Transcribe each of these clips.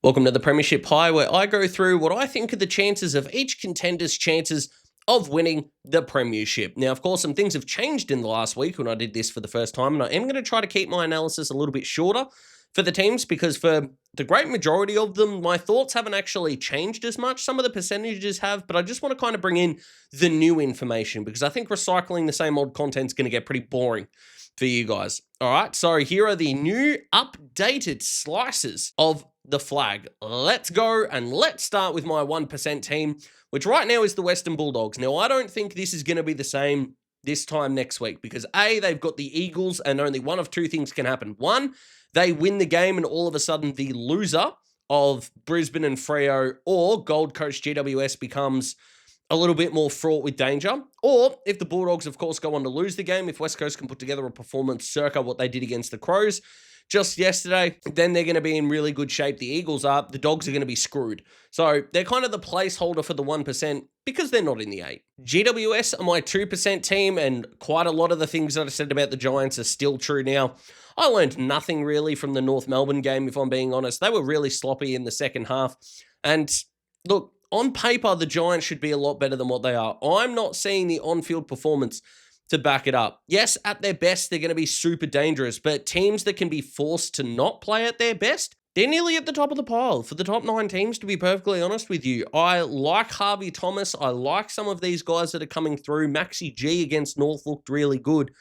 Welcome to the Premiership High, where I go through what I think are the chances of each contender's chances of winning the Premiership. Now, of course, some things have changed in the last week when I did this for the first time, and I am going to try to keep my analysis a little bit shorter for the teams because for the great majority of them, my thoughts haven't actually changed as much. Some of the percentages have, but I just want to kind of bring in the new information because I think recycling the same old content is going to get pretty boring for you guys. All right, so here are the new updated slices of the flag. Let's go and let's start with my 1% team, which right now is the Western Bulldogs. Now, I don't think this is going to be the same this time next week because A, they've got the Eagles and only one of two things can happen. One, they win the game and all of a sudden the loser of Brisbane and Freo or Gold Coast GWS becomes a little bit more fraught with danger. Or if the Bulldogs, of course, go on to lose the game, if West Coast can put together a performance circa what they did against the Crows just yesterday, then they're going to be in really good shape. The Eagles are. The Dogs are going to be screwed. So they're kind of the placeholder for the 1% because they're not in the 8. GWS are my 2% team, and quite a lot of the things that I said about the Giants are still true now. I learned nothing really from the North Melbourne game, if I'm being honest. They were really sloppy in the second half. And look, on paper, the Giants should be a lot better than what they are. I'm not seeing the on-field performance to back it up. Yes, at their best, they're going to be super dangerous, but teams that can be forced to not play at their best, they're nearly at the top of the pile for the top 9 teams, to be perfectly honest with you. I like Harvey Thomas. I like some of these guys that are coming through. Maxi G against North looked really good.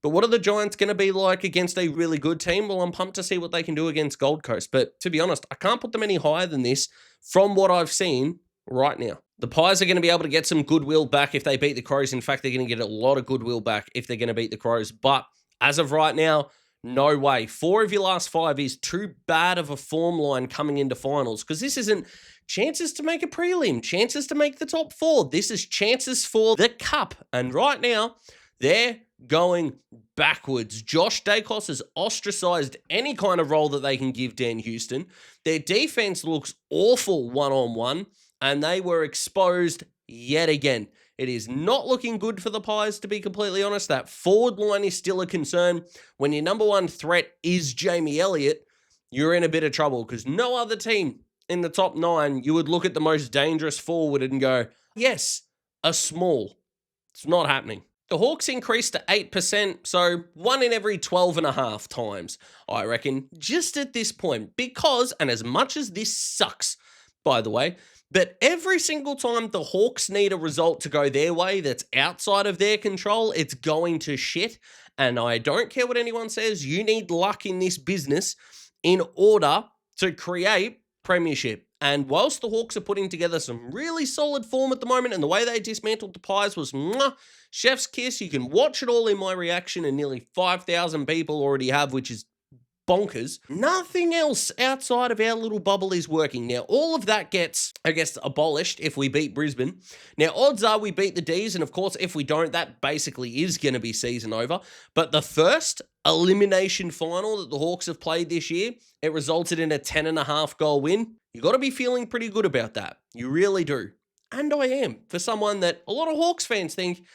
But what are the Giants going to be like against a really good team? Well, I'm pumped to see what they can do against Gold Coast. But to be honest, I can't put them any higher than this from what I've seen right now. The Pies are going to be able to get some goodwill back if they beat the Crows. In fact, they're going to get a lot of goodwill back if they're going to beat the Crows. But as of right now, no way. 4 of your last 5 is too bad of a form line coming into finals because this isn't chances to make a prelim, chances to make the top 4. This is chances for the cup. And right now, they're going backwards. Josh Dacos has ostracized any kind of role that they can give Dan Houston. Their defense looks awful one-on-one. And they were exposed yet again. It is not looking good for the Pies, to be completely honest. That forward line is still a concern. When your number one threat is Jamie Elliott, you're in a bit of trouble because no other team in the top 9, you would look at the most dangerous forward and go, yes, a small. It's not happening. The Hawks increased to 8%, so 1 in every 12.5 times, I reckon, just at this point. Because, and as much as this sucks, by the way, but every single time the Hawks need a result to go their way that's outside of their control, it's going to shit. And I don't care what anyone says, you need luck in this business in order to create Premiership. And whilst the Hawks are putting together some really solid form at the moment, and the way they dismantled the Pies was chef's kiss. You can watch it all in my reaction, and nearly 5,000 people already have, which is bonkers. Nothing else outside of our little bubble is working. Now, all of that gets, I guess, abolished if we beat Brisbane. Now, odds are we beat the Ds, and of course, if we don't, that basically is going to be season over. But the first elimination final that the Hawks have played this year, it resulted in a 10.5 goal win. You got to be feeling pretty good about that. You really do. And I am, for someone that a lot of Hawks fans think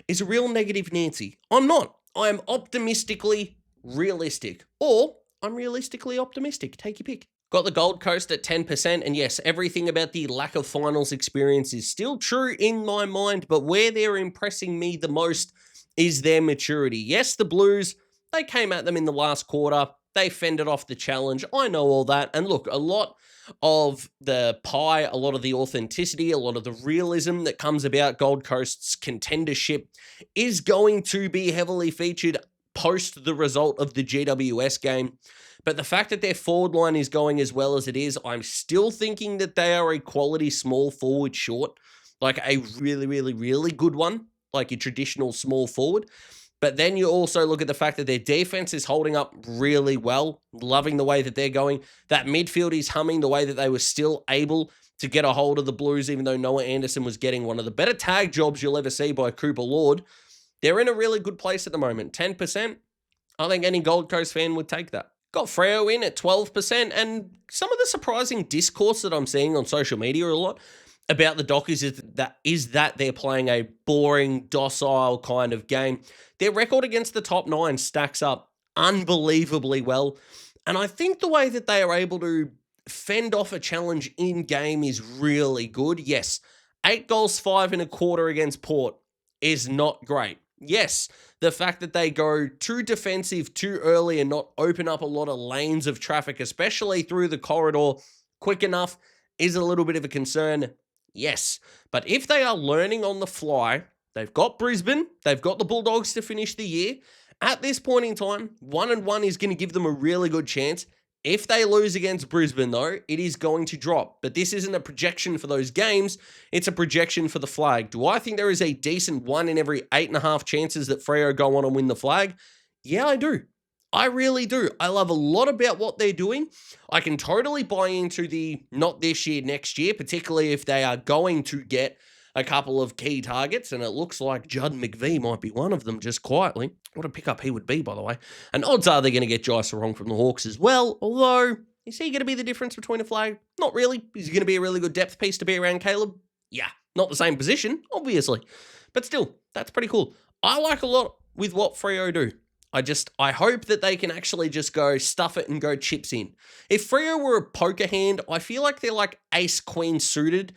is a real negative Nancy. I'm not. I am optimistically realistic. Or I'm realistically optimistic. Take your pick. Got the Gold Coast at 10%, and yes, everything about the lack of finals experience is still true in my mind, but where they're impressing me the most is their maturity. Yes, the Blues, they came at them in the last quarter. They fended off the challenge. I know all that. And look, a lot of the pie, a lot of the authenticity, a lot of the realism that comes about Gold Coast's contendership is going to be heavily featured post the result of the GWS game. But the fact that their forward line is going as well as it is, I'm still thinking that they are a quality small forward short, like a really, really, really good one, like a traditional small forward. But then you also look at the fact that their defense is holding up really well, loving the way that they're going. That midfield is humming the way that they were still able to get a hold of the Blues, even though Noah Anderson was getting one of the better tag jobs you'll ever see by Cooper Lord. They're in a really good place at the moment. 10%, I think any Gold Coast fan would take that. Got Freo in at 12%, and some of the surprising discourse that I'm seeing on social media a lot about the Dockers is that they're playing a boring, docile kind of game. Their record against the top 9 stacks up unbelievably well, and I think the way that they are able to fend off a challenge in game is really good. Yes, 8 goals, 5 1/4 against Port is not great. Yes, the fact that they go too defensive too early and not open up a lot of lanes of traffic, especially through the corridor, quick enough, is a little bit of a concern. Yes, but if they are learning on the fly, they've got Brisbane, they've got the Bulldogs to finish the year. At this point in time, 1-1 is going to give them a really good chance. If they lose against Brisbane, though, it is going to drop. But this isn't a projection for those games. It's a projection for the flag. Do I think there is a decent 1 in every 8.5 chances that Freo go on and win the flag? Yeah, I do. I really do. I love a lot about what they're doing. I can totally buy into the not this year, next year, particularly if they are going to get a couple of key targets, and it looks like Judd McVie might be one of them just quietly. What a pickup he would be, by the way. And odds are they're going to get Jai Sarong from the Hawks as well, although, is he going to be the difference between a flag? Not really. Is he going to be a really good depth piece to be around Caleb? Yeah, not the same position, obviously. But still, that's pretty cool. I like a lot with what Freo do. I hope that they can actually just go stuff it and go chips in. If Freo were a poker hand, I feel like they're like ace-queen suited,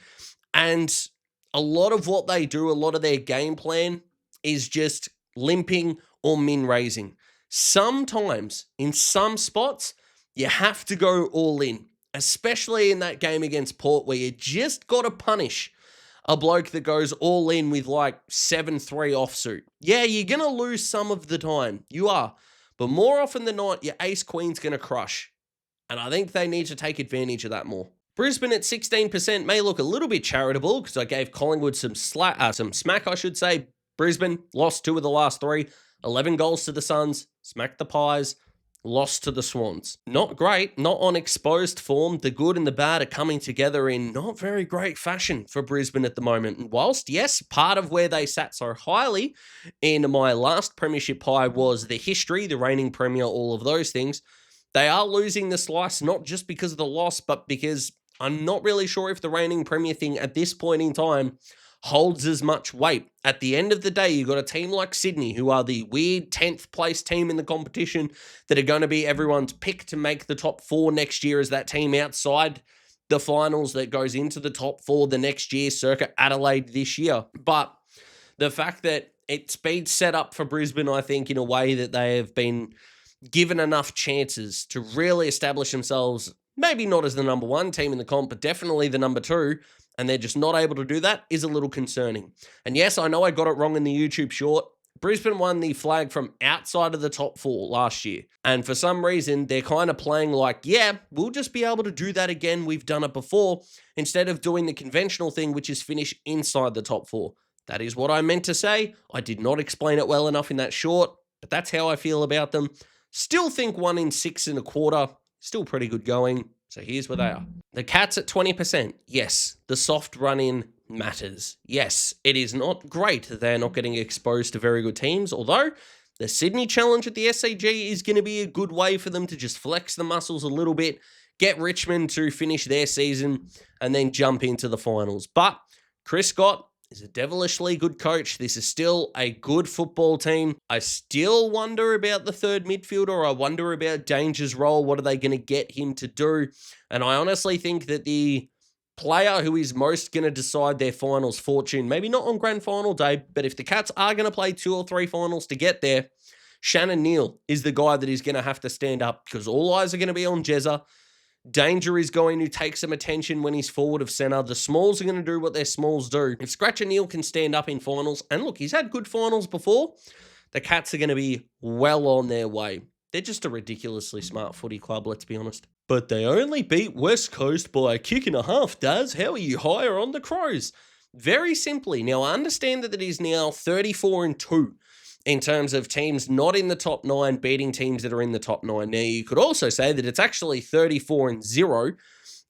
and a lot of what they do, a lot of their game plan is just limping or min raising. Sometimes, in some spots, you have to go all in, especially in that game against Port where you just got to punish a bloke that goes all in with like 7-3 offsuit. Yeah, you're going to lose some of the time. You are. But more often than not, your ace-queen's going to crush. And I think they need to take advantage of that more. Brisbane at 16% may look a little bit charitable because I gave Collingwood some smack, I should say. Brisbane lost 2 of the last 3, 11 goals to the Suns, smacked the Pies, lost to the Swans. Not great, not on exposed form. The good and the bad are coming together in not very great fashion for Brisbane at the moment. And whilst, yes, part of where they sat so highly in my last Premiership pie was the history, the reigning Premier, all of those things, they are losing the slice not just because of the loss, but because I'm not really sure if the reigning Premier thing at this point in time holds as much weight. At the end of the day, you've got a team like Sydney, who are the weird 10th place team in the competition that are going to be everyone's pick to make the top 4 next year as that team outside the finals that goes into the top 4 the next year, circa Adelaide this year. But the fact that it's been set up for Brisbane, I think, in a way that they have been given enough chances to really establish themselves, maybe not as the number 1 team in the comp, but definitely the number 2, and they're just not able to do that, is a little concerning. And yes, I know I got it wrong in the YouTube short. Brisbane won the flag from outside of the top 4 last year. And for some reason, they're kind of playing like, yeah, we'll just be able to do that again. We've done it before, instead of doing the conventional thing, which is finish inside the top 4. That is what I meant to say. I did not explain it well enough in that short, but that's how I feel about them. Still think 1 in 6.25, still pretty good going. So here's where they are. The Cats at 20%. Yes, the soft run-in matters. Yes, it is not great that they're not getting exposed to very good teams, although the Sydney Challenge at the SCG is going to be a good way for them to just flex the muscles a little bit, get Richmond to finish their season, and then jump into the finals. But Chris Scott is a devilishly good coach. This is still a good football team. I still wonder about the third midfielder. I wonder about Danger's role. What are they going to get him to do? And I honestly think that the player who is most going to decide their finals fortune, maybe not on grand final day, but if the Cats are going to play 2 or 3 finals to get there, Shannon Neal is the guy that is going to have to stand up, because all eyes are going to be on Jezza. Danger is going to take some attention when he's forward of centre. The Smalls are going to do what their Smalls do. If Scratcher Neal can stand up in finals, and look, he's had good finals before, the Cats are going to be well on their way. They're just a ridiculously smart footy club, let's be honest. But they only beat West Coast by a kick and a half, Daz. How are you higher on the Crows? Very simply. Now, I understand that it is now 34-2. In terms of teams not in the top 9 beating teams that are in the top 9. Now, you could also say that it's actually 34-0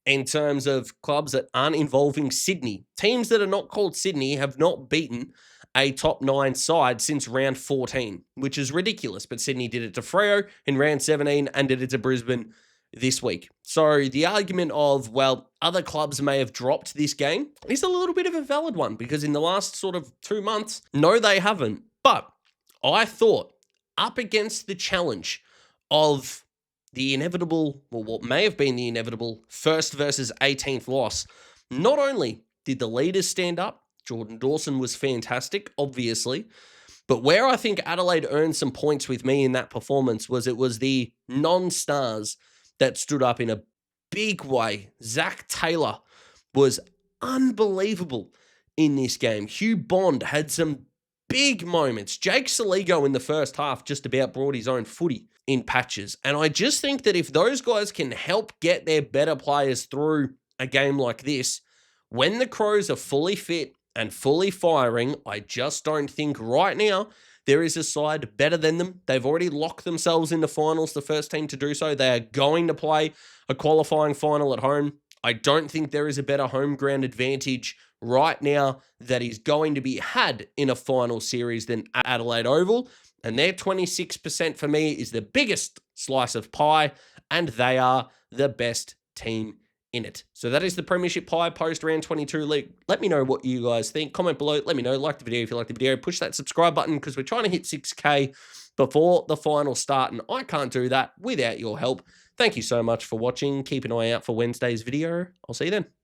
in terms of clubs that aren't involving Sydney. Teams that are not called Sydney have not beaten a top 9 side since round 14, which is ridiculous. But Sydney did it to Freo in round 17 and did it to Brisbane this week. So the argument of, well, other clubs may have dropped this game is a little bit of a valid one, because in the last sort of 2 months, no, they haven't. But I thought, up against the challenge of the inevitable, or what may have been the inevitable, first versus 18th loss, not only did the leaders stand up, Jordan Dawson was fantastic, obviously, but where I think Adelaide earned some points with me in that performance was it was the non-stars that stood up in a big way. Zach Taylor was unbelievable in this game. Hugh Bond had some big moments. Jake Saligo in the first half just about brought his own footy in patches. And I just think that if those guys can help get their better players through a game like this, when the Crows are fully fit and fully firing, I just don't think right now there is a side better than them. They've already locked themselves into finals, the first team to do so. They are going to play a qualifying final at home. I don't think there is a better home ground advantage right now that is going to be had in a final series than Adelaide Oval. And their 26% for me is the biggest slice of pie, and they are the best team in it. So that is the Premiership Pie post round 22 league. Let me know what you guys think. Comment below. Let me know. Like the video if you like the video. Push that subscribe button because we're trying to hit 6K before the final start, and I can't do that without your help. Thank you so much for watching. Keep an eye out for Wednesday's video. I'll see you then.